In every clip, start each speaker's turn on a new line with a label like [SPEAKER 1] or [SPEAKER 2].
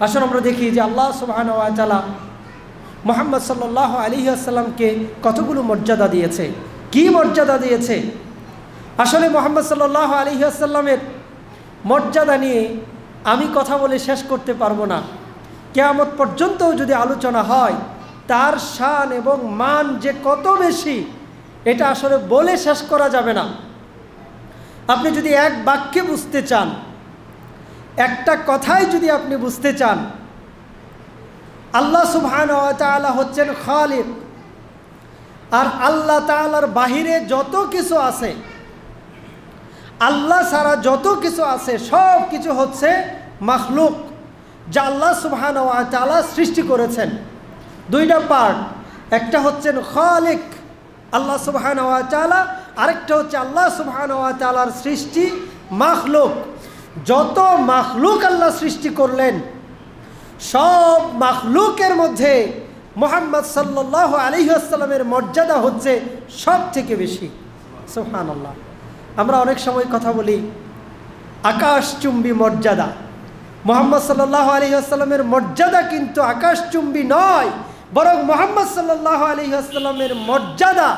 [SPEAKER 1] আসুন আমরা দেখি যে আল্লাহ সুবহানাহু ওয়া তাআলা মুহাম্মদ সাল্লাল্লাহু আলাইহি ওয়াসাল্লামকে কতগুলো মর্যাদা দিয়েছে, কি মর্যাদা দিয়েছে। আসলে মুহাম্মদ সাল্লাল্লাহু আলাইহি ওয়াসাল্লামের মর্যাদা নিয়ে আমি কথা বলে শেষ করতে পারবো না। কিয়ামত পর্যন্তও যদি আলোচনা হয় তার শান এবং মান যে কত বেশি, এটা আসলে বলে শেষ করা যাবে না। আপনি যদি এক বাক্যে বুঝতে চান, একটা কথাই যদি আপনি বুঝতে চান, আল্লাহ সুবহানাহু ওয়া তাআলা হচ্ছেন খালিক, আর আল্লাহ তাআলার বাহিরে যত কিছু আছে, আল্লাহ ছাড়া যত কিছু আছে সব কিছু হচ্ছে মাখলুক, যা আল্লাহ সুবহানাহু ওয়া তাআলা সৃষ্টি করেছেন। দুইটা পার্ট, একটা হচ্ছেন খালিক আল্লাহ সুবহানাহু ওয়া তাআলা, আরেকটা হচ্ছে আল্লাহ সুবহানাহু ওয়া তাআলার সৃষ্টি মাখলুক। যত মাখলুক আল্লাহ সৃষ্টি করলেন, সব মাখলুকের মধ্যে মুহাম্মদ সাল্লাল্লাহু আলাইহি ওয়াসাল্লামের মর্যাদা হচ্ছে সব থেকে বেশি। সুবহানাল্লাহ। আমরা অনেক সময় কথা বলি আকাশচুম্বী মর্যাদা। মুহাম্মদ সাল্লাল্লাহু আলাইহি ওয়াসাল্লামের মর্যাদা কিন্তু আকাশচুম্বী নয়, বরং মুহাম্মদ সাল্লাল্লাহু আলাইহি ওয়াসাল্লামের মর্যাদা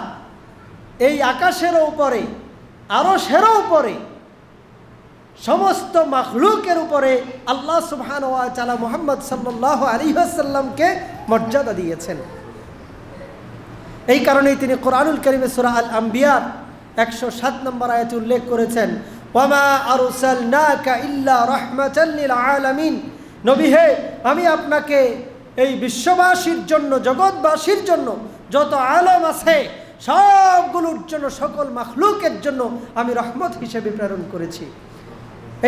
[SPEAKER 1] এই আকাশের উপরে, আরশের উপরে, সমস্ত মাখলুকের উপরে আল্লাহ সুবহানাহু ওয়া তাআলা মুহাম্মদ সাল্লাল্লাহু আলাইহি ওয়াসাল্লামকে মর্যাদা দিয়েছেন। এই কারণেই তিনি কোরআনুল কারীমে সূরা আল আম্বিয়া 107 নম্বর আয়াতে উল্লেখ করেছেন, ওয়ামা আরসালনাকা ইল্লা রাহমাতাল লিল আলামিন। নবী হে, আমি আপনাকে এই বিশ্ববাসীর জন্য, জগৎবাসীর জন্য, যত আলম আছে সবগুলোর জন্য, সকল মাখলুকের জন্য আমি রহমত হিসেবে প্রেরণ করেছি।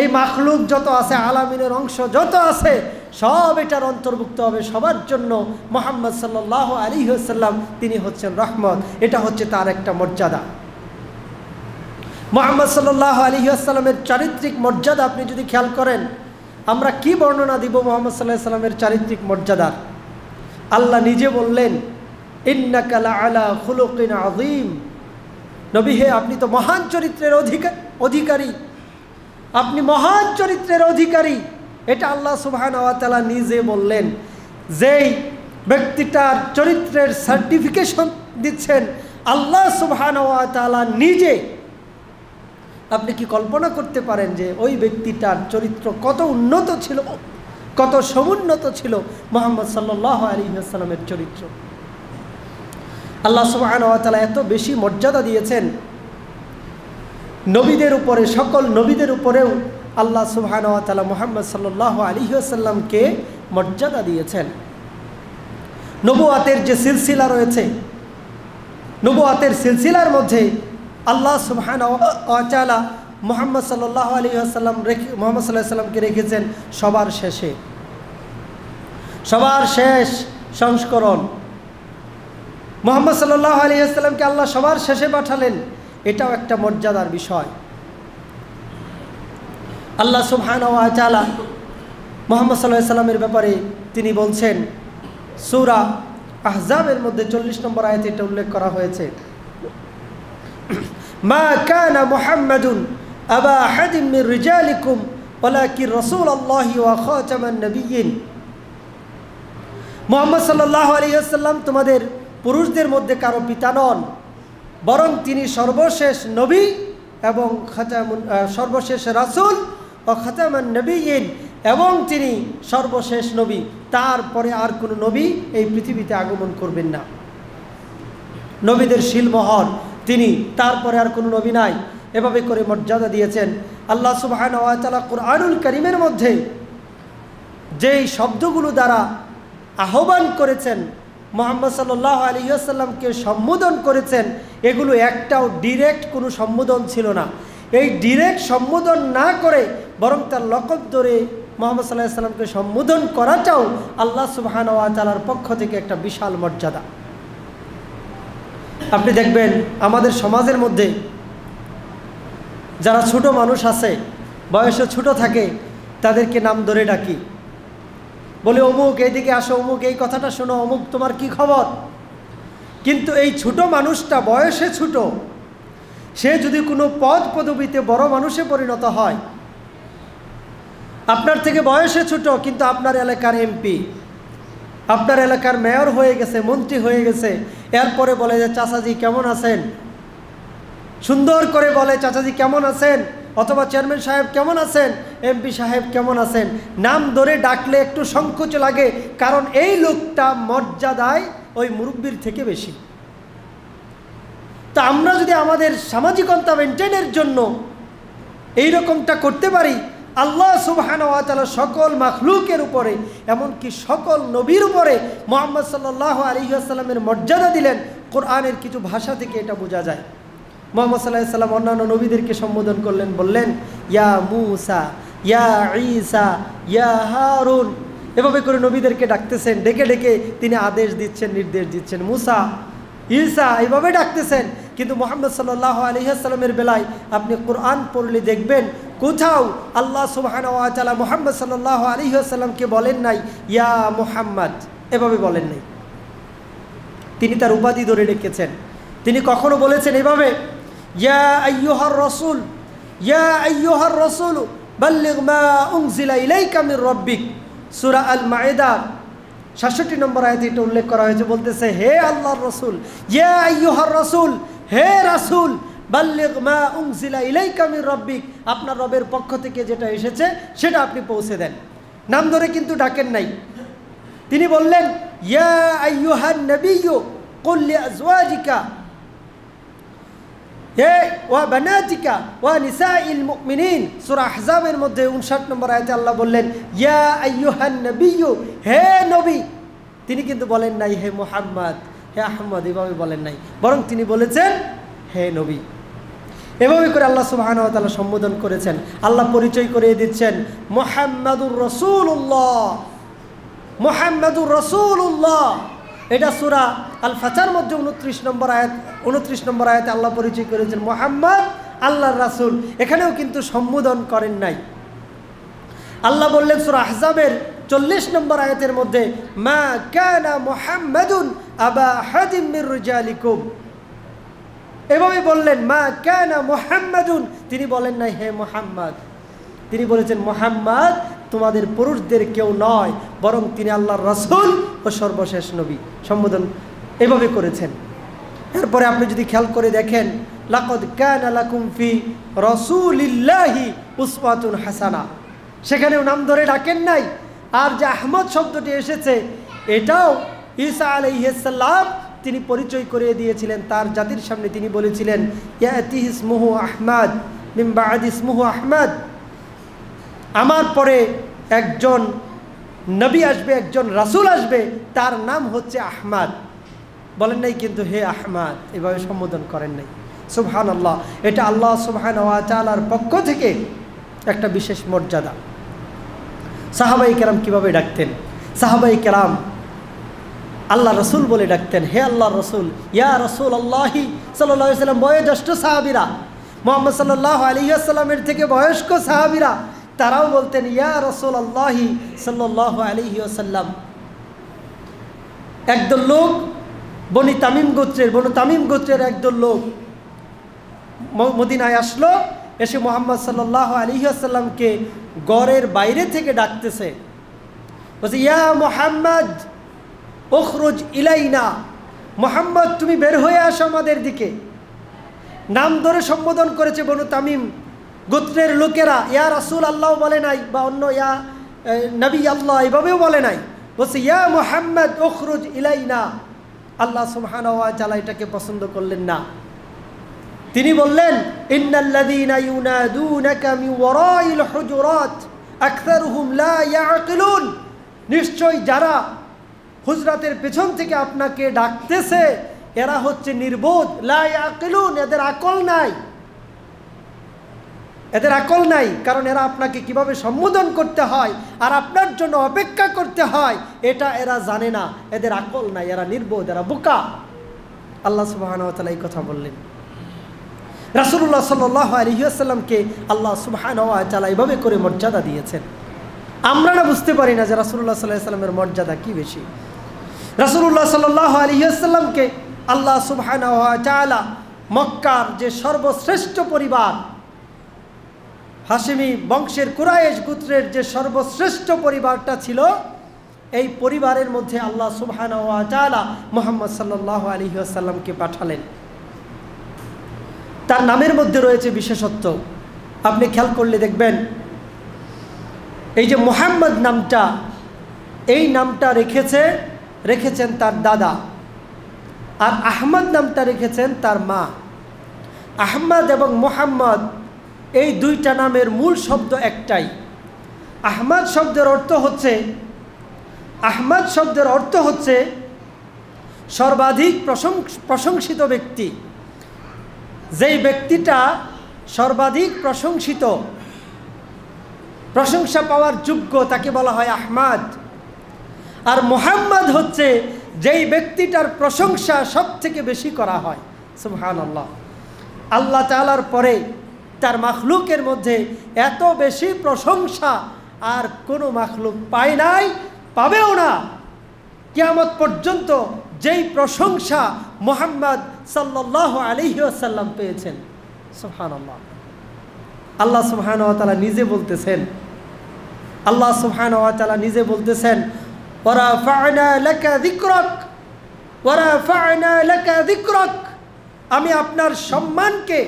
[SPEAKER 1] এই মাখলুক যত আছে, আলামিনের অংশ যত আছে, সব এটার অন্তর্ভুক্ত হবে। সবার জন্য মুহাম্মদ সাল্লাল্লাহু আলাইহি ওয়াসাল্লাম তিনি হচ্ছেন রহমত। এটা হচ্ছে তার একটা মর্যাদা। মুহাম্মদ সাল্লাল্লাহু আলাইহি ওয়াসাল্লামের চারিত্রিক মর্যাদা আপনি যদি খেয়াল করেন, আমরা কি বর্ণনা দিব মুহাম্মদ সাল্লাল্লাহু আলাইহি ওয়াসাল্লামের চারিত্রিক মর্যাদার? আল্লাহ নিজে বললেন, ইন্নাকা লাআলা খুলুকিন আযীম। নবী হে, আপনি তো মহান চরিত্রের অধিকারী, আপনি মহান চরিত্রের অধিকারী। এটা আল্লাহ সুবহানাহু ওয়া তাআলা নিজে বললেন। যেই ব্যক্তিটার চরিত্রের সার্টিফিকেশন দিচ্ছেন আল্লাহ সুবহানাহু ওয়া তাআলা নিজে, আপনি কি কল্পনা করতে পারেন যে ওই ব্যক্তিটার চরিত্র কত উন্নত ছিল, কত সমুন্নত ছিল মুহাম্মদ সাল্লাল্লাহু আলাইহি ওয়াসাল্লামের চরিত্র। আল্লাহ সুবহানাহু ওয়া তাআলা এত বেশি মর্যাদা দিয়েছেন নবীদের উপরে, সকল নবীদের উপরেও আল্লাহ সুবহানাহু ওয়া তাআলা মুহাম্মদ সাল্লাল্লাহু আলাইহি ওয়াসাল্লামকে মর্যাদা দিয়েছেন। নবুয়াতের যে সিলসিলা রয়েছে, নবুয়াতের সিলসিলার মধ্যে আল্লাহ সুবহানাহু ওয়া তাআলা মুহাম্মদ সাল্লাল্লাহু আলাইহি ওয়াসাল্লাম মুহাম্মদ সাল্লাল্লাহু আলাইহি ওয়াসাল্লামকে রেখেছেন সবার শেষে, সবার শেষ সংস্করণ। মুহাম্মদ সাল্লাল্লাহু আলাইহি ওয়াসাল্লামকে আল্লাহ সবার শেষে পাঠালেন, এটাও একটা মর্যাদার বিষয়। আল্লাহ সুবহানাহু ওয়া তাআলা মুহাম্মদ সাল্লাল্লাহু আলাইহি ওয়াসাল্লামের ব্যাপারে তিনি বলছেন, সূরা আহজাবের মধ্যে 40 নম্বর আয়াতে এটা উল্লেখ করা হয়েছে, মা কানা মুহাম্মাদুন আবা আহাদিন মির রিজালিকুম ওয়ালাকিন রাসূলুল্লাহি ওয়া খাতামান নাবিয়্যিন। মুহাম্মদ সাল্লাল্লাহু আলাইহি ওয়াসাল্লাম তোমাদের পুরুষদের মধ্যে কারো পিতা নন, বরং তিনি সর্বশেষ নবী এবং সর্বশেষ রাসূল ও খাতামান নবিয়্যিন, এবং তিনি সর্বশেষ নবী। তারপরে আর কোনো নবী এই পৃথিবীতে আগমন করবেন না। নবীদের শিলমোহর তিনি, তারপরে আর কোনো নবী নাই। এভাবে করে মর্যাদা দিয়েছেন আল্লাহ সুবহানাহু ওয়া তাআলা। কুরআনুল কারীমের মধ্যে যেই শব্দগুলো দ্বারা আহ্বান করেছেন, মুহাম্মদ সাল্লাল্লাহু আলাইহি ওয়াসাল্লামকে সম্বোধন করেছেন, এগুলো একটাও ডিরেক্ট কোনো সম্বোধন ছিল না। এই ডিরেক্ট সম্বোধন না করে বরং তার লকব ধরে মুহাম্মদ সাল্লাল্লাহু আলাইহি ওয়াসাল্লামকে সম্বোধন করাটাও আল্লাহ সুবহানাহু ওয়া তাআলার পক্ষ থেকে একটা বিশাল মর্যাদা। আপনি দেখবেন আমাদের সমাজের মধ্যে যারা ছোট মানুষ আছে, বয়সে ছোট থাকে, তাদেরকে নাম ধরে ডাকি, বলে অমুক এইদিকে আসো, অমুক এই কথাটা শোনো, অমুক তোমার কি খবর। কিন্তু এই ছোট মানুষটা বয়সে ছোট, সে যদি কোনো পদ পদবীতে বড় মানুষে পরিণত হয়, আপনার থেকে বয়সে ছোট, কিন্তু আপনার এলাকার এমপি, আপনার এলাকার মেয়র হয়ে গেছে, মন্ত্রী হয়ে গেছে। এরপরে বলে যে চাচাজি কেমন আছেন, সুন্দর করে বলে চাচাজি কেমন আছেন, অথবা চেয়ারম্যান সাহেব কেমন আছেন, এমপি সাহেব কেমন আছেন। নাম ধরে ডাকলে একটু সংকোচ লাগে, কারণ এই লোকটা মর্যাদায় ওই মুরব্বির থেকে বেশি। তা আমরা যদি আমাদের সামাজিকতা মেনটেনের জন্য এই রকমটা করতে পারি, আল্লাহ সুবহানাহু ওয়া তাআলা সকল মাখলুকের উপরে, এমনকি সকল নবীর উপরে মুহাম্মদ সাল্লাল্লাহু আলাইহি ওয়াসাল্লামের মর্যাদা দিলেন। কোরআনের কিছু ভাষা থেকে এটা বোঝা যায়। মুহাম্মদ সাল্লাল্লাহু আলাইহি ওয়াসাল্লাম অন্যান্য নবীদেরকে সম্বোধন করলেন, বললেন ইয়া মূসা, ইয়া ঈসা, ইয়া হারুন। এভাবে করে নবীদেরকে ডাকতেছেন, ডেকে ডেকে তিনি আদেশ দিচ্ছেন, নির্দেশ দিচ্ছেন। মূসা, ঈসা এইভাবে ডাকতেছেন। কিন্তু মুহাম্মদ সাল্লাল্লাহু আলাইহি ওয়াসাল্লামের বেলায় আপনি কোরআন পড়লে দেখবেন কোথাও আল্লাহ সুবহানাহু ওয়া তাআলা মুহাম্মদ সাল্লাল্লাহু আলাইহি ওয়াসাল্লামকে বলেন নাই ইয়া মুহাম্মদ, এভাবে বলেন নাই। তিনি তার উপাধি ধরে রেখেছেন। তিনি কখনো বলেছেন এভাবে ইয়া আইয়ুহার রাসূল, ইয়া আইয়ুহার রাসূল বাল্লিগ মা উনজিলা ইলাইকা মির রাব্বিক। সূরা আল মাইদা ৬৭ নম্বর আয়াতে এটা উল্লেখ করা হয়েছে, বলতেছে হে আল্লাহর রাসূল, ইয়া আইয়ুহার রাসূল, হে রাসূল, বাল্লিগ মা উনজিলা ইলাইকা মির রাব্বিক, আপনার রবের পক্ষ থেকে যেটা এসেছে সেটা আপনি পৌঁছে দেন। নাম ধরে কিন্তু ডাকেন নাই। তিনি বললেন ইয়া আইয়ুহান নাবিয়্যু কুল লিআজওয়াজিকা ওয়া বানাতিকা ওয়া নিসাইল মুমিনিন। সূরা আহজাবের মধ্যে 59 নম্বর আয়াতে আল্লাহ বললেন ইয়া আইয়ুহান নাবিয়্যু, হে নবী। তিনি কিন্তু বলেন নাই হে মুহাম্মদ, হে আহমদ, এভাবে বলেন নাই, বরং তিনি বলেছেন হে নবী। এভাবে করে আল্লাহ সুবহানাহু ওয়া তাআলা সম্বোধন করেছেন। আল্লাহ পরিচয় করে দিচ্ছেন মুহাম্মাদুর রাসূলুল্লাহ, মুহাম্মাদুর রাসূলুল্লাহ। এটা সূরা আল ফাতহার মধ্যে 29 নম্বর আয়াতে আল্লাহ পরিচয় করেছেন মুহাম্মদ আল্লাহর রাসূল। এখানেও কিন্তু সম্বোধন করেন নাই। আল্লাহ বললেন সূরা আহজাবের 40 নম্বর আয়াতের মধ্যে মা কানা মুহাম্মাদুন আবা আহাদিম মির রিজালিকুম। এভাবে বললেন মা কানা মুহাম্মাদুন, তিনি বলেন নাই হে মুহাম্মদ, তিনি বলেছেন মুহাম্মদ তোমাদের পুরুষদের কেউ নয়, বরং তিনি আল্লাহর রাসূল ও সর্বশেষ নবী। সম্বোধন এভাবে করেছেন। এরপরে আপনি যদি খেয়াল করে দেখেন লাকাদ কানা লাকুম ফি রাসূলিল্লাহি উসওয়াতুন হাসানা, সেখানেও নাম ধরে ডাকেন নাই। আর যে আহমদ শব্দটি এসেছে এটাও ঈসা আলাইহিস সালাম তিনি পরিচয় করে দিয়েছিলেন তার জাতির সামনে। তিনি বলেছিলেন ইয়াতি ইসমুহু আহমদ মিন বাদি ইসমুহু আহমদ, আমার পরে একজন নবী আসবে, একজন রাসূল আসবে, তার নাম হচ্ছে আহমদ। বলেন নাই কিন্তু হে আহমদ, এভাবে সম্বোধন করেন নাই। সুবহানাল্লাহ, এটা আল্লাহ সুবহানাহু ওয়া তাআলার পক্ষ থেকে একটা বিশেষ মর্যাদা। সাহাবায়ে কেরাম কিভাবে ডাকতেন? সাহাবায়ে কেরাম আল্লাহ রসুল বলে ডাকতেন, হে আল্লাহ রসুল, ইয়া রাসূলুল্লাহি সাল্লাল্লাহু আলাইহি ওয়াসাল্লাম। বয়োজ্যেষ্ঠ সাহাবীরা, মুহাম্মদ সাল্লাল্লাহু আলাইহি ওয়াসাল্লামের থেকে বয়স্ক সাহাবীরা, তারাও বলতেন ইয়া রাসূলুল্লাহি সাল্লাল্লাহু আলাইহি ওয়াসাল্লাম। একদল লোক বনি তামিম গোত্রের একদল লোক মদিনায় আসলো, এসে মুহাম্মদ সাল্লাল্লাহু আলাইহি ওয়াসাল্লামকে ঘরের বাইরে থেকে ডাকতেছে, বলছে ইয়া মুহাম্মদ উখরুজ ইলাইনা, মুহাম্মদ তুমি বের হয়ে আসো আমাদের দিকে। নাম ধরে সম্বোধন করেছে বনু তামিম গোত্রের লোকেরা। ইয়া রাসূল আল্লাহ বলে নাই, বা অন্য ইয়া নবী আল্লাহ এভাবেও বলে নাই, বলছে ইয়া মুহাম্মদ উখরুজ ইলাইনা। আল্লাহ সুবহানাহু ওয়া তাআলা এটাকে পছন্দ করলেন না। তিনি বললেন ইন্নাল্লাযীনা ইউনাদুনাকা মিন ওয়ারাইল হুজুরাত আকসারুহুম লা ইয়াকিলুন, নিশ্চয় যারা হুজরাতের পেছন থেকে আপনাকে ডাকতেছে এরা হচ্ছে নির্বোধ। লা ইয়াকিলুন, এদের আকল নাই, এদের আকল নাই, কারণ এরা আপনাকে কিভাবে সম্বোধন করতে হয় আর আপনার জন্য অপেক্ষা করতে হয় এটা এরা জানে না। এদের আকল নাই, এরা নির্বোধ, এরা বোকা। আল্লাহ সুবহানাহু ওয়া তাআলা এই কথা বললেন। রাসূলুল্লাহ সাল্লাল্লাহু আলাইহি ওয়াসাল্লামকে আল্লাহ সুবহানাহু ওয়া তাআলা এভাবে করে মর্যাদা দিয়েছেন। আমরা না বুঝতে পারি না যে রাসূলুল্লাহ সাল্লাল্লাহু আলাইহি ওয়াসাল্লামের মর্যাদা কি বেশি। রাসূলুল্লাহ সাল্লাল্লাহু আলাইহি ওয়াসাল্লামকে আল্লাহ সুবহানাহু ওয়া তাআলা মক্কার যে সর্বশ্রেষ্ঠ পরিবার হাশিমি বংশের কুরাইশ গোত্রের যে সর্বশ্রেষ্ঠ পরিবারটা ছিল, এই পরিবারের মধ্যে আল্লাহ সুবহানাহু ওয়া তাআলা মুহাম্মদ সাল্লাল্লাহু আলাইহি ওয়াসাল্লামকে পাঠালেন। তার নামের মধ্যে রয়েছে বিশেষত্ব। আপনি খেয়াল করলে দেখবেন, এই যে মুহাম্মদ নামটা, এই নামটা রেখেছেন তার দাদা, আর আহমদ নামটা রেখেছেন তার মা। আহমদ এবং মুহাম্মদ এই দুইটা নামের মূল শব্দ একটাই। আহমদ শব্দের অর্থ হচ্ছে সর্বাধিক প্রশংসিত ব্যক্তি। যেই ব্যক্তিটা সর্বাধিক প্রশংসা পাওয়ার যোগ্য তাকে বলা হয় আহমদ। আর মুহাম্মদ হচ্ছে যেই ব্যক্তিটার প্রশংসা সব থেকে বেশি করা হয়। সুবহানাল্লাহ। আল্লাহ তাআলার পরে তার মাখলুকের মধ্যে এত বেশি প্রশংসা আর কোনো মাখলুক পায় নাই, পাবেও না কিয়ামত পর্যন্ত। যেই প্রশংসা মুহাম্মদ সাল্লাল্লাহু আলাইহি ওয়াসাল্লাম পেয়েছেন, সুবহানাল্লাহ। আল্লাহ সুবহানাহু ওয়া তাআলা নিজে বলতেছেন ওয়ারাফা'না লাকা যিকরাক, আমি আপনার সম্মানকে,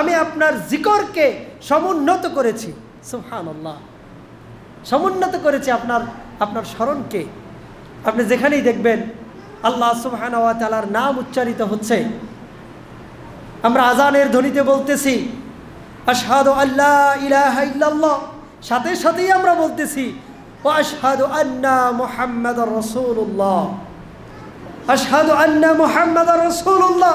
[SPEAKER 1] আমি আপনার জিকরকে সমুন্নত করেছি। সুবহানাল্লাহ। সমুন্নত করেছি আপনার স্মরণকে। আপনি যেখানেই দেখবেন আল্লাহ সুবহানাহু ওয়া তাআলার নাম উচ্চারিত হচ্ছে। আমরা আজানের ধ্বনিতে বলতেছি আশহাদু আল্লা ইলাহা ইল্লাল্লাহ, সাথে সাথেই আমরা বলতেছি ওয়া আশহাদু আন্না মুহাম্মাদার রাসূলুল্লাহ, আশহাদু আন্না মুহাম্মাদার রাসূলুল্লাহ।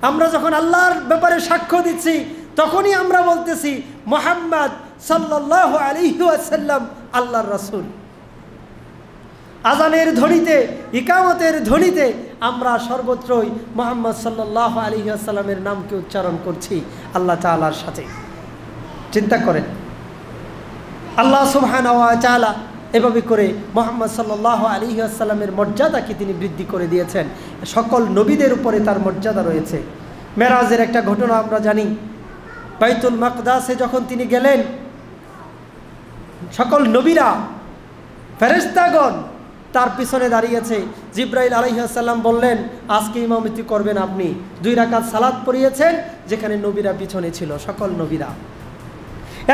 [SPEAKER 1] আমরা যখন আল্লাহর ব্যাপারে সাক্ষ্য দিচ্ছি তখনই আমরা বলতেছি মুহাম্মদ সাল্লাল্লাহু আলাইহি ওয়াসাল্লাম আল্লাহর রাসূল। আজানের ধ্বনিতে, ইকামতের ধ্বনিতে আমরা সর্বত্রই মুহাম্মদ সাল্লাল্লাহু আলাইহি ওয়াসাল্লামের নামকে উচ্চারণ করছি আল্লাহ তাআলার সাথে। চিন্তা করেন, আল্লাহ সুবহানাহু ওয়া তাআলা এভাবে করে মুহাম্মদ সাল্লাল্লাহু আলাইহি ওয়াসাল্লামের মর্যাদাকে তিনি বৃদ্ধি করে দিয়েছেন। সকল নবীদের উপরে তার মর্যাদা রয়েছে। মেরাজের একটা ঘটনা আমরা জানি। বাইতুল মাকদাসে যখন তিনি গেলেন, সকল নবীরা, ফেরেশতাগণ তার পিছনে দাঁড়িয়েছে। জিবরাইল আলাইহিস সালাম বললেন, আজকে ইমামতি করবেন আপনি। 2 রাকাত সালাত পড়িয়েছেন, যেখানে নবীরা পিছনে ছিল, সকল নবীরা।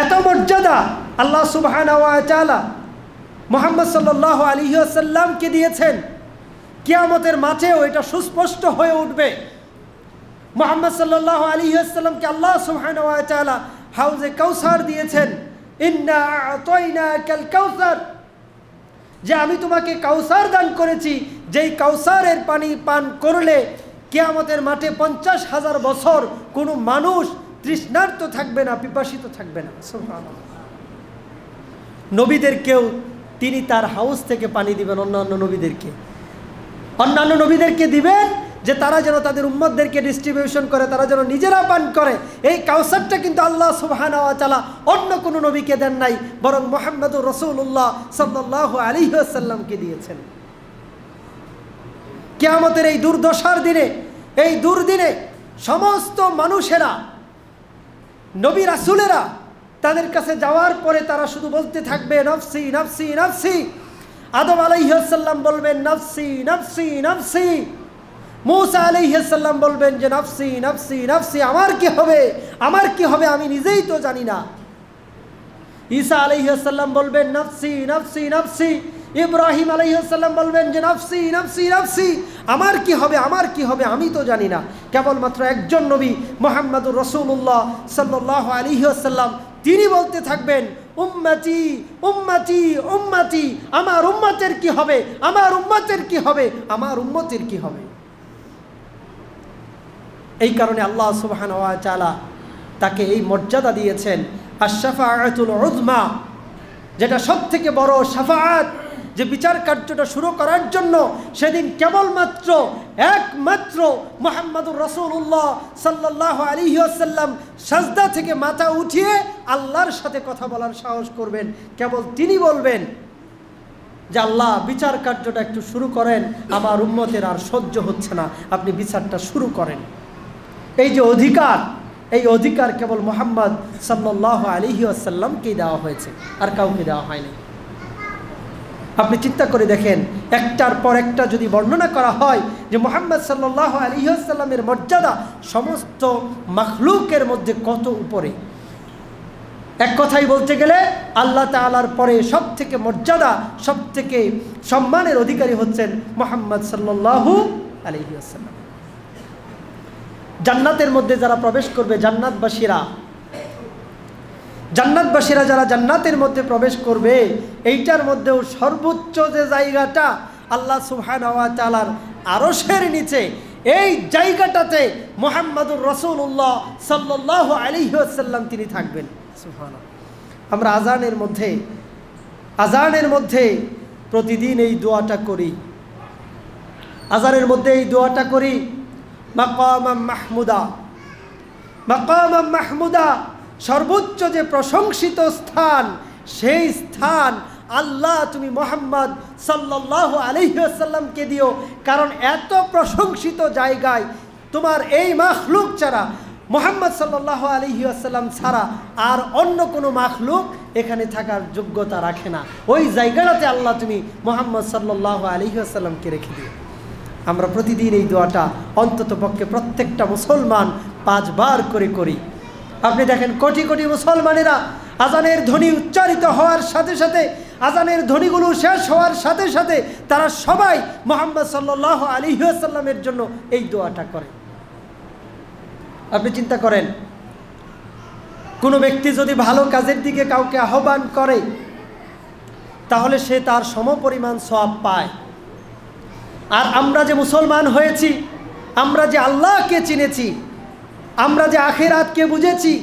[SPEAKER 1] এত মর্যাদা আল্লাহ সুবহানাহু ওয়া তাআলা মুহাম্মদ সাল্লাল্লাহু আলাইহি ওয়াসাল্লামকে দিয়েছেন। কিয়ামতের মাঠেও এটা সুস্পষ্ট হয়ে উঠবে। মুহাম্মদ সাল্লাল্লাহু আলাইহি ওয়াসাল্লামকে আল্লাহ সুবহানাহু ওয়া তাআলা হাউজে কাউসার দিয়েছেন। ইন্না আ'তাইনাকাল কাউসার, যে আমি তোমাকে কাউসার দান করেছি, যেই কাউসারের পানি পান করলে কিয়ামতের মাঠে 50,000 বছর কোনো মানুষ তৃষ্ণার্ত থাকবে না, পিপাসিত থাকবে না। সুবহানাল্লাহ। নবীদেরকেও তিনি তার হাউস থেকে পানি দিবেন। অন্যান্য নবীদেরকে দিবেন যে তারা যেন তাদের উম্মতদেরকে ডিস্ট্রিবিউশন করে, তারা যেন নিজেরা পান করে। এই কাউসারটা কিন্তু আল্লাহ সুবহানাহু ওয়া তাআলা অন্য কোনো নবীকে দেন নাই, বরং মুহাম্মদুর রাসূলুল্লাহ সাল্লাল্লাহু আলাইহি ওয়াসাল্লামকে দিয়েছেন। কিয়ামতের এই দুর্দশার দিনে, এই দুর্দিনে সমস্ত মানুষেরা, নবী রাসূলেরা তাদের কাছে যাওয়ার পরে তারা শুধু বলতে থাকবে নফসি নফসি নফসি। আদম আলাইহিস সালাম বলবেন নফসি নফসি নফসি। মূসা আলাইহিস সালাম বলবেন যে নফসি নফসি নফসি, আমার কি হবে, আমার কি হবে, আমি নিজেই তো জানি না। ঈসা আলাইহিস সালাম বলবেন নফসি নফসি নফসি। ইব্রাহিম আলাইহিস সালাম বলবেন যে নফসি নফসি নফসি, আমার কি হবে, আমার কি হবে, আমি তো জানি না। কেবলমাত্র একজন নবী মুহাম্মদুর রাসূলুল্লাহ সাল্লাল্লাহু আলাইহি ওয়াসাল্লাম, তিনি বলতে থাকবেন উম্মতি উম্মতি উম্মতি, আমার উম্মতের কি হবে, আমার উম্মতের কি হবে, আমার উম্মতের কি হবে। এই কারণে আল্লাহ সুবহানাহু ওয়া তাআলা তাকে এই মর্যাদা দিয়েছেন আশ-শাফাআতুল উযমা, যেটা সবথেকে বড় শাফাআত, যে বিচার কার্যটা শুরু করার জন্য সেদিন কেবলমাত্র একমাত্র মুহাম্মদুর রাসূলুল্লাহ সাল্লাল্লাহু আলাইহি ওয়াসাল্লাম সাজদা থেকে মাথা উঠিয়ে আল্লাহর সাথে কথা বলার সাহস করবেন। কেবল তিনি বলবেন যে আল্লাহ, বিচার কার্যটা একটু শুরু করেন, আমার উম্মতের আর সহ্য হচ্ছে না, আপনি বিচারটা শুরু করেন। এই যে অধিকার, এই অধিকার কেবল মুহাম্মদ সাল্লাল্লাহু আলাইহি ওয়াসাল্লামকেই দেওয়া হয়েছে, আর কাউকে দেওয়া হয়নি। আপনি চিন্তা করে দেখেন, একটার পর একটা যদি বর্ণনা করা হয় যে মুহাম্মদ সাল্লাল্লাহু আলাইহি ওয়াসাল্লামের মর্যাদা সমস্ত মাখলুকের মধ্যে কত উপরে। এক কথাই বলতে গেলে আল্লাহ তাআলার পরে সবথেকে মর্যাদা, সবথেকে সম্মানের অধিকারী হচ্ছেন মুহাম্মদ সাল্লাল্লাহু আলাইহি ওয়াসাল্লাম। জান্নাতের মধ্যে যারা প্রবেশ করবে, জান্নাতবাসীরা যারা জান্নাতের মধ্যে প্রবেশ করবে, এইটার মধ্যেও সর্বোচ্চ যে জায়গাটা আল্লাহ সুবহানাহু ওয়া তাআলার আরশের নিচে, এই জায়গাটাতে মুহাম্মদুর রাসূলুল্লাহ সাল্লাল্লাহু আলাইহি ওয়াসাল্লাম তিনি থাকবেন। সুবহানাল্লাহ। আমরা আজানের মধ্যে প্রতিদিন এই দোয়াটা করি, আজানের মধ্যে এই দোয়াটা করি, মাকামাম মাহমুদা, সর্বোচ্চ যে প্রশংসিত স্থান, সেই স্থান আল্লাহ তুমি মুহাম্মদ সাল্লাল্লাহু আলাইহি ওয়াসাল্লামকে দিও। কারণ এত প্রশংসিত জায়গায় তোমার এই মাখলুক ছাড়া, মুহাম্মদ সাল্লাল্লাহু আলাইহি ওয়াসাল্লাম ছাড়া আর অন্য কোনো মাখলুক এখানে থাকার যোগ্যতা রাখে না। ওই জায়গাটাতে আল্লাহ তুমি মুহাম্মদ সাল্লাল্লাহু আলাইহি ওয়াসাল্লামকে রেখে দিও। আমরা প্রতিদিন এই দোয়াটা অন্তত পক্ষে প্রত্যেকটা মুসলমান 5 বার করে করি। আপনি দেখেন কোটি কোটি মুসলমানেরা আজানের ধ্বনি উচ্চারিত হওয়ার সাথে সাথে, আজানের ধ্বনিগুলো শেষ হওয়ার সাথে সাথে তারা সবাই মুহাম্মদ সাল্লাল্লাহু আলাইহি ওয়াসাল্লামের জন্য এই দোয়াটা করে। আপনি চিন্তা করেন, কোনো ব্যক্তি যদি ভালো কাজের দিকে কাউকে আহ্বান করে, তাহলে সে তার সমপরিমাণ সওয়াব পায়। আর আমরা যে মুসলমান হয়েছি, আমরা যে আল্লাহকে চিনেছি, আমরা যে আখিরাতকে বুঝেছি,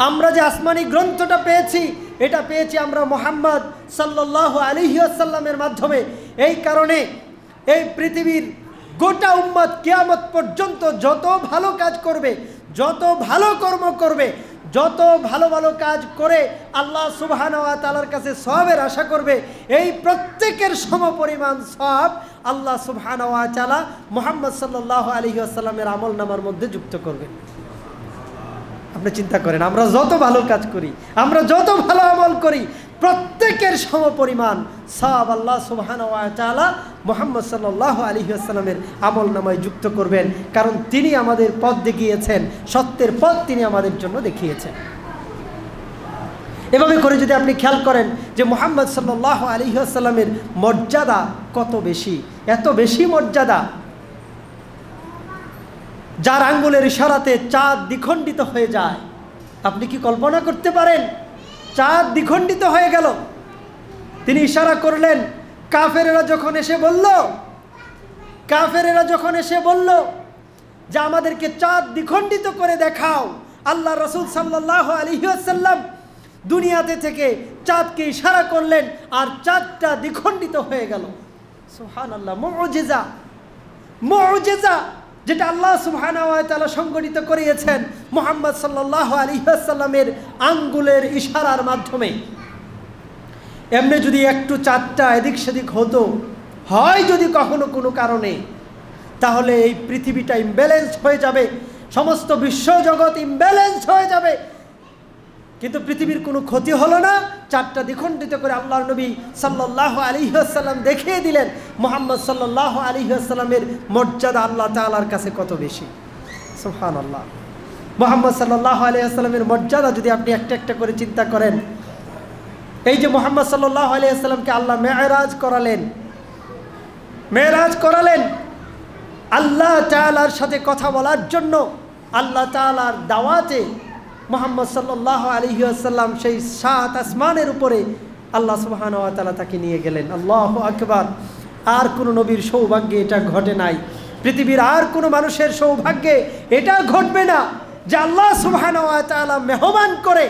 [SPEAKER 1] আমরা যে আসমানি গ্রন্থটা পেয়েছি, এটা পেয়েছি আমরা মুহাম্মদ সাল্লাল্লাহু আলাইহি ওয়াসাল্লামের মাধ্যমে। এই কারণে এই পৃথিবীর গোটা উম্মত কিয়ামত পর্যন্ত যত ভালো কাজ করবে, যত ভালো কর্ম করবে, যত ভালো ভালো কাজ করে আল্লাহ সুবহানাহু ওয়া তাআলার কাছে সওয়াবের আশা করবে, এই প্রত্যেকের সমপরিমাণ সওয়াব আল্লাহ সুবহানাহু ওয়া তাআলা মুহাম্মদ সাল্লাল্লাহু আলাইহি ওয়াসাল্লামের আমলনামার মধ্যে যুক্ত করবেন। আপনি চিন্তা করেন, আমরা যত ভালো কাজ করি, আমরা যত ভালো আমল করি, প্রত্যেকের সমপরিমাণ সওয়াব আল্লাহ সুবহানাহু ওয়া তাআলা মুহাম্মদ সাল্লাল্লাহু আলাইহি ওয়াসাল্লামের আমলনামায় যুক্ত করবেন। কারণ তিনি আমাদের পথ দেখিয়েছেন, সত্যের পথ তিনি আমাদের জন্য দেখিয়েছেন। এভাবে করে যদি আপনি খেয়াল করেন যে মুহাম্মদ সাল্লাল্লাহু আলাইহি ওয়াসাল্লামের মর্যাদা কত বেশি, এত বেশি মর্যাদা, যার আঙ্গুলের ইশারাতে চাঁদ দ্বিখণ্ডিত হয়ে যায়। আপনি কি কল্পনা করতে পারেন? চাঁদ দ্বিখণ্ডিত হয়ে গেল, তিনি ইশারা করলেন। কাফেরেরা যখন এসে বলল যে আমাদেরকে চাঁদ দ্বিখণ্ডিত করে দেখাও, আল্লাহ রাসূল সাল্লাল্লাহু আলাইহি ওয়াসাল্লাম দুনিয়াতে থেকে চাঁদকে ইশারা করলেন, আর চাঁদটা দ্বিখণ্ডিত হয়ে গেল। সুবহানাল্লাহ। মুজিজা যেটা আল্লাহ সুবহানাহু ওয়া তাআলা সংগঠিত করিয়েছেন মুহাম্মদ সাল্লাল্লাহু আলাইহি ওয়াসাল্লামের আঙ্গুলের ইশারার মাধ্যমে। এমনি যদি একটু চাঁদটা এদিক সেদিক হতো, হয় যদি কখনো কোনো কারণে, তাহলে এই পৃথিবীটা ইমব্যালেন্স হয়ে যাবে, সমস্ত বিশ্বজগৎ ইমব্যালেন্স হয়ে যাবে। কিন্তু পৃথিবীর কোনো ক্ষতি হলো না। চাঁদটা দ্বিখণ্ডিত করে আল্লাহর নবী সাল্লাল্লাহু আলাইহি ওয়াসাল্লাম দেখিয়ে দিলেন মুহাম্মদ সাল্লাল্লাহু আলাইহি ওয়াসাল্লামের মর্যাদা আল্লাহ তাআলার কাছে কত বেশি। সুবহানাল্লাহ। মুহাম্মদ সাল্লাল্লাহু আলাইহি ওয়াসাল্লামের মর্যাদা যদি আপনি একটা একটা করে চিন্তা করেন, এই যে মুহাম্মদ সাল্লাল্লাহু আলাইহি ওয়াসাল্লামকে আল্লাহ মেরাজ করালেন আল্লাহ তাআলার সাথে কথা বলার জন্য। আল্লাহ তাআলার দাওয়াতে মুহাম্মদ সাল্লাল্লাহু আলাইহি ওয়াসাল্লাম সেই 7 আসমানের উপরে আল্লাহ সুবহানাহু ওয়া তাআলা তাকে নিয়ে গেলেন। আল্লাহু আকবার। আর কোনো নবীর সৌভাগ্যে এটা ঘটে নাই, পৃথিবীর আর কোনো মানুষের সৌভাগ্যে এটা ঘটবে না যে আল্লাহ সুবহানাহু ওয়া তাআলা মেহমান করে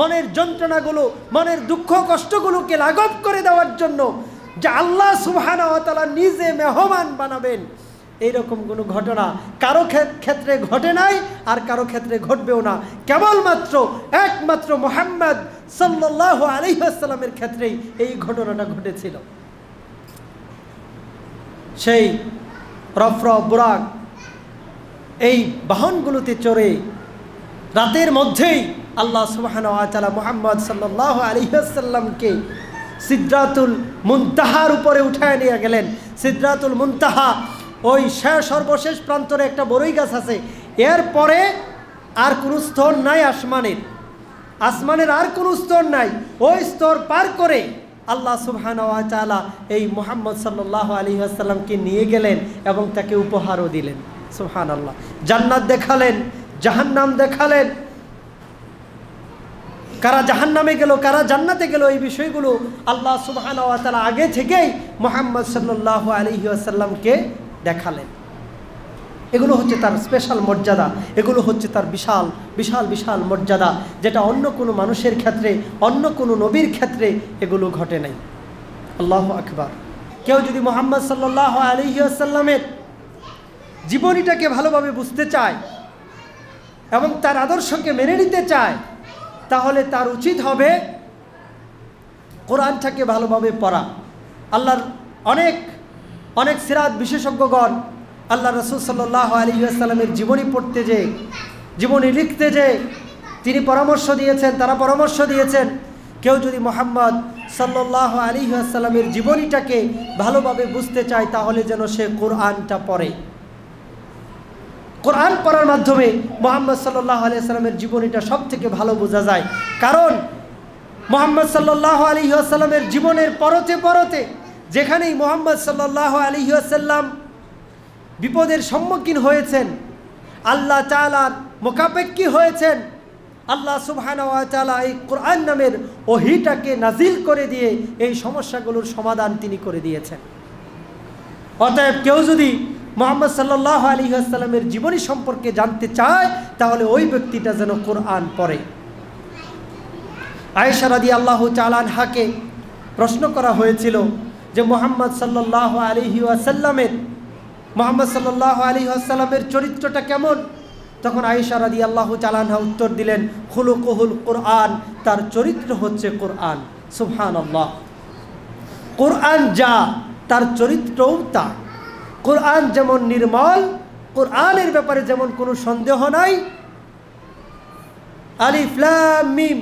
[SPEAKER 1] মনের যন্ত্রণাগুলো, মনের দুঃখ কষ্টগুলোকে লাঘব করে দেওয়ার জন্য, যে আল্লাহ সুবহানাহু ওয়া তাআলা নিজে মেহমান বানাবেন, এইরকম কোনো ঘটনা কারো ক্ষেত্রে ঘটে নাই, আর কারো ক্ষেত্রে ঘটবেও না। কেবলমাত্র একমাত্র মুহাম্মদ সাল্লাল্লাহু আলাইহি ওয়াসাল্লামের ক্ষেত্রেই এই ঘটনাটা ঘটেছিল। সেই রফরফ বুরাক, এই বাহনগুলোতে চড়ে রাতের মধ্যেই আল্লাহ সুবহানাহু ওয়া তাআলা মুহাম্মদ সাল্লাল্লাহু আলাইহি ওয়াসাল্লামকে সিদরাতুল মুনতাহার উপরে উঠায় নিয়ে গেলেন। সিদরাতুল মুনতাহা ওই সর্বশেষ প্রান্তরে একটা বড়ই গাছ আছে। এরপরে আর কোনো স্তর নাই আসমানের আর কোনো স্তর নাই। ওই স্তর পার করে আল্লাহ সুবহানাহু ওয়া তাআলা এই মুহাম্মদ সাল্লাল্লাহু আলাইহি ওয়াসাল্লামকে নিয়ে গেলেন এবং তাকে উপহারও দিলেন। সুবহানাল্লাহ। জান্নাত দেখালেন, জাহান্নাম দেখালেন, কারা জাহান্নামে গেল কারা জান্নাতে গেল এই বিষয়গুলো আল্লাহ সুবহানাহু ওয়া তাআলা আগে থেকেই মুহাম্মদ সাল্লাল্লাহু আলাইহি ওয়াসাল্লামকে দেখালেন। এগুলো হচ্ছে তার স্পেশাল মর্যাদা, এগুলো হচ্ছে তার বিশাল বিশাল বিশাল মর্যাদা, যেটা অন্য কোনো মানুষের ক্ষেত্রে, অন্য কোনো নবীর ক্ষেত্রে এগুলো ঘটে নাই। আল্লাহু আকবার। কেউ যদি মুহাম্মদ সাল্লাল্লাহু আলাইহি ওয়াসাল্লামের জীবনীটাকে ভালোভাবে বুঝতে চায় এবং তার আদর্শকে মেনে নিতে চায়, তাহলে তার উচিত হবে কোরআনটাকে ভালোভাবে পড়া। আল্লাহর অনেক অনেক সিরাত বিশেষজ্ঞগণ আল্লাহ রাসূল সাল্লাল্লাহু আলাইহি ওয়াসাল্লামের জীবনী পড়তে যে, জীবনী লিখতে যে তিনি পরামর্শ দিয়েছেন, তারা পরামর্শ দিয়েছেন কেউ যদি মুহাম্মদ সাল্লাল্লাহু আলাইহি ওয়াসাল্লামের জীবনীটাকে ভালোভাবে বুঝতে চায় তাহলে যেন সে কোরআনটা পড়ে। কোরআন পড়ার মাধ্যমে মুহাম্মদ সাল্লাল্লাহু আলাইহি ওয়াসাল্লামের জীবনীটা সবথেকে ভালো বোঝা যায়। কারণ মুহাম্মদ সাল্লাল্লাহু আলাইহি ওয়াসাল্লামের জীবনের পরতে পরতে যেখানেই মুহাম্মদ সাল্লাল্লাহু আলাইহি ওয়াসাল্লাম বিপদের সম্মুখীন হয়েছেন, আল্লাহ তাআলার মুখাপেক্ষী হয়েছেন, আল্লাহ সুবহানাহু ওয়া তাআলা এই কোরআন নামের ওহীটাকে নাজিল করে দিয়ে এই সমস্যাগুলোর সমাধান তিনি করে দিয়েছেন। অতএব কেউ যদি মুহাম্মদ সাল্লাল্লাহু আলাইহি ওয়াসাল্লামের জীবনী সম্পর্কে জানতে চায় তাহলে ওই ব্যক্তিটা যেন কোরআন পড়ে। আয়েশা রাদিয়াল্লাহু তাআলা আনহাকে প্রশ্ন করা হয়েছিল যে মুহাম্মদ সাল্লাল্লাহু আলাইহি ওয়াসাল্লামের চরিত্রটা কেমন? তখন আয়েশা রাদিয়াল্লাহু তাআলা আনহা উত্তর দিলেন, খুলুকুহুল কোরআন, তার চরিত্র হচ্ছে কোরআন। সুবহানাল্লাহ। কোরআন যা, তার চরিত্রও তা। কোরআন যেমন নির্মল, কোরআনের ব্যাপারে যেমন কোনো সন্দেহ নাই। আলিফ লাম মিম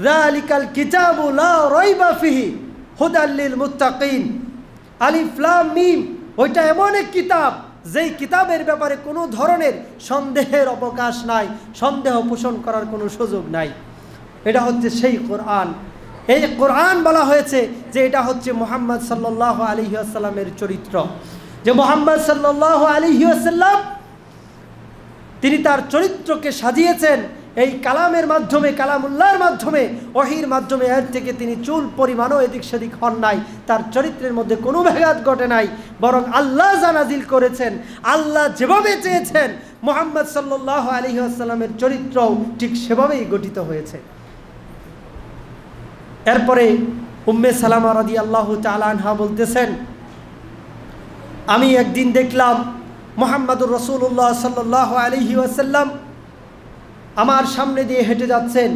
[SPEAKER 1] যালিকাল কিতাবু লা রাইবা ফিহি হুদাল লিল মুত্তাকিন। আলিফ লাম মিম ওইটা এমন এক কিতাব যেই কিতাবের ব্যাপারে কোনো ধরনের সন্দেহের অবকাশ নাই, সন্দেহ পোষণ করার কোনো সুযোগ নাই। এটা হচ্ছে সেই কোরআন। এই কোরআন বলা হয়েছে যে এটা হচ্ছে মুহাম্মদ সাল্লাল্লাহু আলাইহি ওয়াসাল্লামের চরিত্র, যে মুহাম্মদ সাল্লাল্লাহু আলাইহি ওয়াসাল্লাম তিনি তার চরিত্রকে সাজিয়েছেন এই কালামের মাধ্যমে, কালামুল্লাহর মাধ্যমে, ওহীর মাধ্যমে। এর থেকে তিনি চুল পরিমাণও এদিক সেদিক হন নাই, তার চরিত্রের মধ্যে কোনো ব্যাঘাত ঘটে নাই, বরং আল্লাহ যা নাজিল করেছেন, আল্লাহ যেভাবে চেয়েছেন মুহাম্মদ সাল্লাল্লাহু আলাইহি ওয়াসাল্লামের চরিত্রও ঠিক সেভাবেই গঠিত হয়েছে। এরপরে উম্মে সালামা রাদিয়াল্লাহু তাআলা আনহা বলতেছেন, আমি একদিন দেখলাম মুহাম্মদুর রাসূলুল্লাহ সাল্লাল্লাহু আলাইহি ওয়াসাল্লাম আমার সামনে দিয়ে হেঁটে যাচ্ছেন।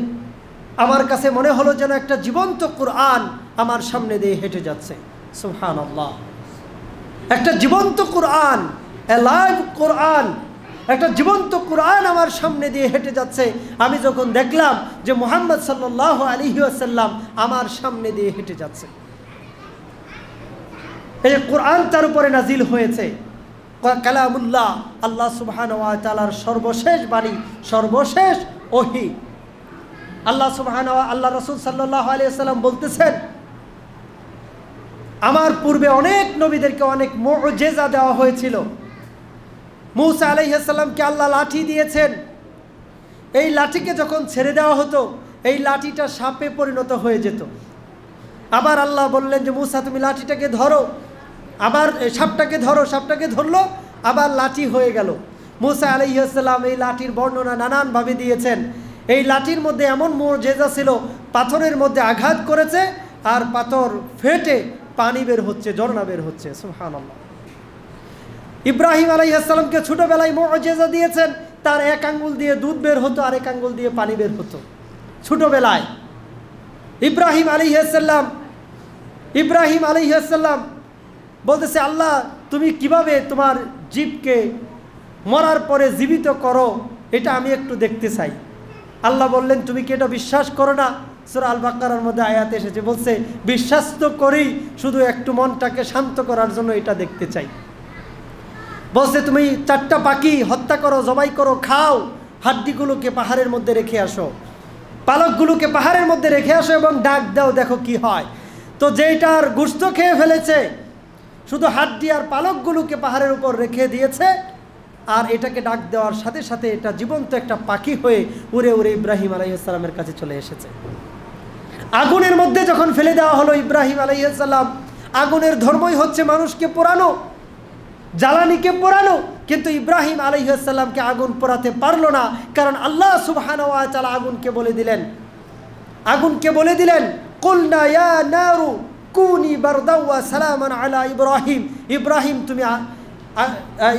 [SPEAKER 1] আমার কাছে মনে হলো যেন একটা জীবন্ত কোরআন আমার সামনে দিয়ে হেঁটে যাচ্ছে। সুবহানাল্লাহ। একটা জীবন্ত কোরআন, এ লাইভ কোরআন, একটা জীবন্ত কোরআন আমার সামনে দিয়ে হেঁটে যাচ্ছে। আমি যখন দেখলাম যে মুহাম্মদ সাল্লাল্লাহু আলাইহি ওয়াসাল্লাম আমার সামনে দিয়ে হেঁটে যাচ্ছে, এই কোরআন তার উপরে নাজিল হয়েছে, কালামুল্লাহ, আল্লাহ সুবহানাহু ওয়া তাআলার সর্বশেষ বাণী, সর্বশেষ ওহী। আল্লাহ রাসূল সাল্লাল্লাহু আলাইহি ওয়াসাল্লাম বলতেছেন, আমার পূর্বে অনেক নবীদেরকে অনেক মুআজিজা দেওয়া হয়েছিল। মূসা আলাইহিস সালামকে আল্লাহ লাঠি দিয়েছেন। এই লাঠিকে যখন ছেড়ে দেওয়া হতো এই লাঠিটা সাপে পরিণত হয়ে যেত। আবার আল্লাহ বললেন যে মূসা তুমি লাঠিটাকে ধরো, আবার সাপটাকে ধরো, সাপটাকে ধরলো, আবার লাঠি হয়ে গেল। মূসা আলাইহিস সালাম এই লাঠির বর্ণনা নানানভাবে দিয়েছেন। এই লাঠির মধ্যে এমন মুআজিজা ছিল, পাথরের মধ্যে আঘাত করেছে আর পাথর ফেটে পানি বের হচ্ছে, ঝর্ণা বের হচ্ছে। সুবহানাল্লাহ। ইব্রাহিম আলাইহিস সালামকে ছোটবেলায় মুআজিজা দিয়েছেন, তার এক আঙ্গুল দিয়ে দুধ বের হতো আর এক আঙ্গুল দিয়ে পানি বের হতো ছোটবেলায়। ইব্রাহিম আলাইহিস সালাম বলতেছে, আল্লাহ তুমি কিভাবে তোমার জীবকে মরার পরে জীবিত করো, এটা আমি একটু দেখতে চাই। আল্লাহ বললেন তুমি কি এটা বিশ্বাস করো না? সূরা আল বাকারার মধ্যে আয়াত এসেছে, বলছে বিশ্বাস তো করি, শুধু একটু মনটাকে শান্ত করার জন্য এটা দেখতে চাই। বলছে তুমি 4টা পাখি হত্যা করো, জবাই করো, খাও, হাড্ডিগুলোকে পাহাড়ের মধ্যে রেখে আসো, পালকগুলোকে পাহাড়ের মধ্যে রেখে আসো এবং ডাক দাও, দেখো কি হয়। তো যেটার গোশত খেয়ে ফেলেছে, শুধু হাড্ডি আর পালকগুলোকে পাহাড়ের উপর রেখে দিয়েছে, আর এটাকে ডাক দেওয়ার সাথে সাথে এটা জীবন্ত একটা পাখি হয়ে উড়ে উড়ে ইব্রাহিম আলাইহিস সালামের কাছে চলে এসেছে। আগুনের মধ্যে যখন ফেলে দেওয়া হলো ইব্রাহিম আলাইহিস সালাম, আগুনের ধর্মই হচ্ছে মানুষকে পোড়ানো, জ্বালানিকে পোড়ানো, কিন্তু ইব্রাহিম আলাইহিস সালামকে আগুন পোড়াতে পারলো না, কারণ আল্লাহ সুবহানাহু ওয়া তাআলা আগুনকে বলে দিলেন কুলনা ইয়া নারু কুনি বারদাও ওয়া সালামান আলা ইব্রাহিম, ইব্রাহিম তুমি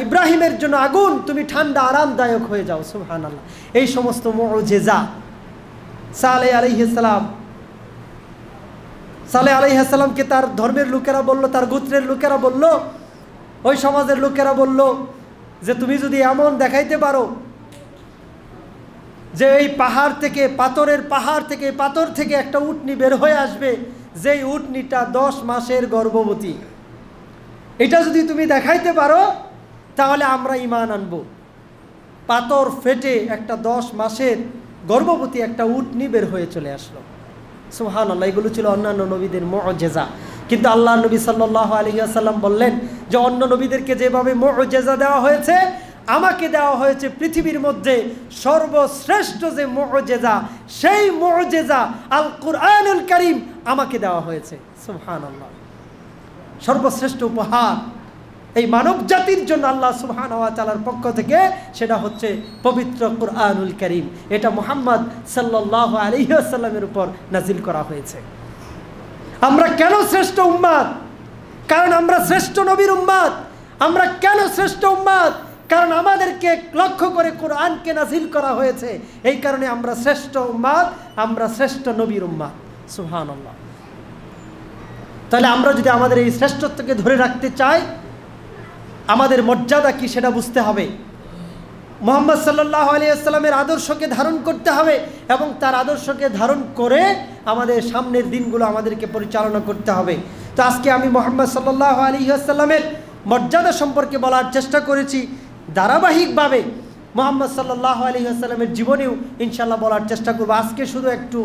[SPEAKER 1] ইব্রাহিমের জন্য আগুন তুমি ঠান্ডা আরামদায়ক হয়ে যাও। সুবহানাল্লাহ। এই সমস্ত মুজিজা সালেহ আলাইহিস সালামকে তার ধর্মের লোকেরা বলল, তার গোত্রের লোকেরা বলল, ওই সমাজের লোকেরা বলল যে তুমি যদি এমন দেখাইতে পারো যে এই পাহাড় থেকে, পাথর থেকে একটা উটনি বের হয়ে আসবে, যেই উটনিটা 10 মাসের গর্ভবতী, এটা যদি তুমি দেখাইতে পারো তাহলে আমরা ঈমান আনবো। পাথর ফেটে একটা 10 মাসের গর্ভবতী একটা উটনি বের হয়ে চলে আসলো। সুবহানাল্লাহ। এগুলো ছিল অন্যান্য নবীদের মুজিজা। কিন্তু আল্লাহ নবী সাল্লাল্লাহু আলাইহি ওয়াসাল্লাম বললেন যে অন্য নবীদেরকে যেভাবে মুজিজা দেওয়া হয়েছে, আমাকে দেওয়া হয়েছে পৃথিবীর মধ্যে সর্বশ্রেষ্ঠ যে মুজিজা, সেই মুজিজা আল কুরআনুল কারীম আমাকে দেওয়া হয়েছে। সুবহানাল্লাহ। সর্বশ্রেষ্ঠ উপহার এই মানব জাতির জন্য আল্লাহ সুবহানাহু ওয়া তাআলার পক্ষ থেকে, সেটা হচ্ছে পবিত্র কুরআনুল কারীম। এটা মুহাম্মদ সাল্লাল্লাহু আলাইহি ওয়াসাল্লামের উপর নাজিল করা হয়েছে। আমরা কেন শ্রেষ্ঠ উম্মত? কারণ আমরা শ্রেষ্ঠ নবীর উম্মত। আমরা কেন শ্রেষ্ঠ উম্মত? কারণ আমাদেরকে লক্ষ্য করে কোরআনকে নাজিল করা হয়েছে। এই কারণে আমরা শ্রেষ্ঠ উম্মত, আমরা শ্রেষ্ঠ নবীর উম্মত। সুবহানাল্লাহ। তাহলে আমরা যদি আমাদের এই শ্রেষ্ঠত্বকে ধরে রাখতে চাই, আমাদের মর্যাদা কি সেটা বুঝতে হবে। মুহাম্মদ সাল্লাল্লাহু আলাইহি ওয়াসাল্লামের আদর্শকে ধারণ করতে হবে এবং তার আদর্শকে ধারণ করে আমাদের সামনের দিনগুলো আমাদেরকে পরিচালনা করতে হবে। তো আজকে আমি মুহাম্মদ সাল্লাল্লাহু আলাইহি ওয়াসাল্লামের মর্যাদা সম্পর্কে বলার চেষ্টা করেছি। ধারাবাহিকভাবে মুহাম্মদ সাল্লাল্লাহু আলাইহি ওয়াসাল্লামের জীবনেও ইনশাআল্লাহ বলার চেষ্টা করব। আজকে শুধু একটু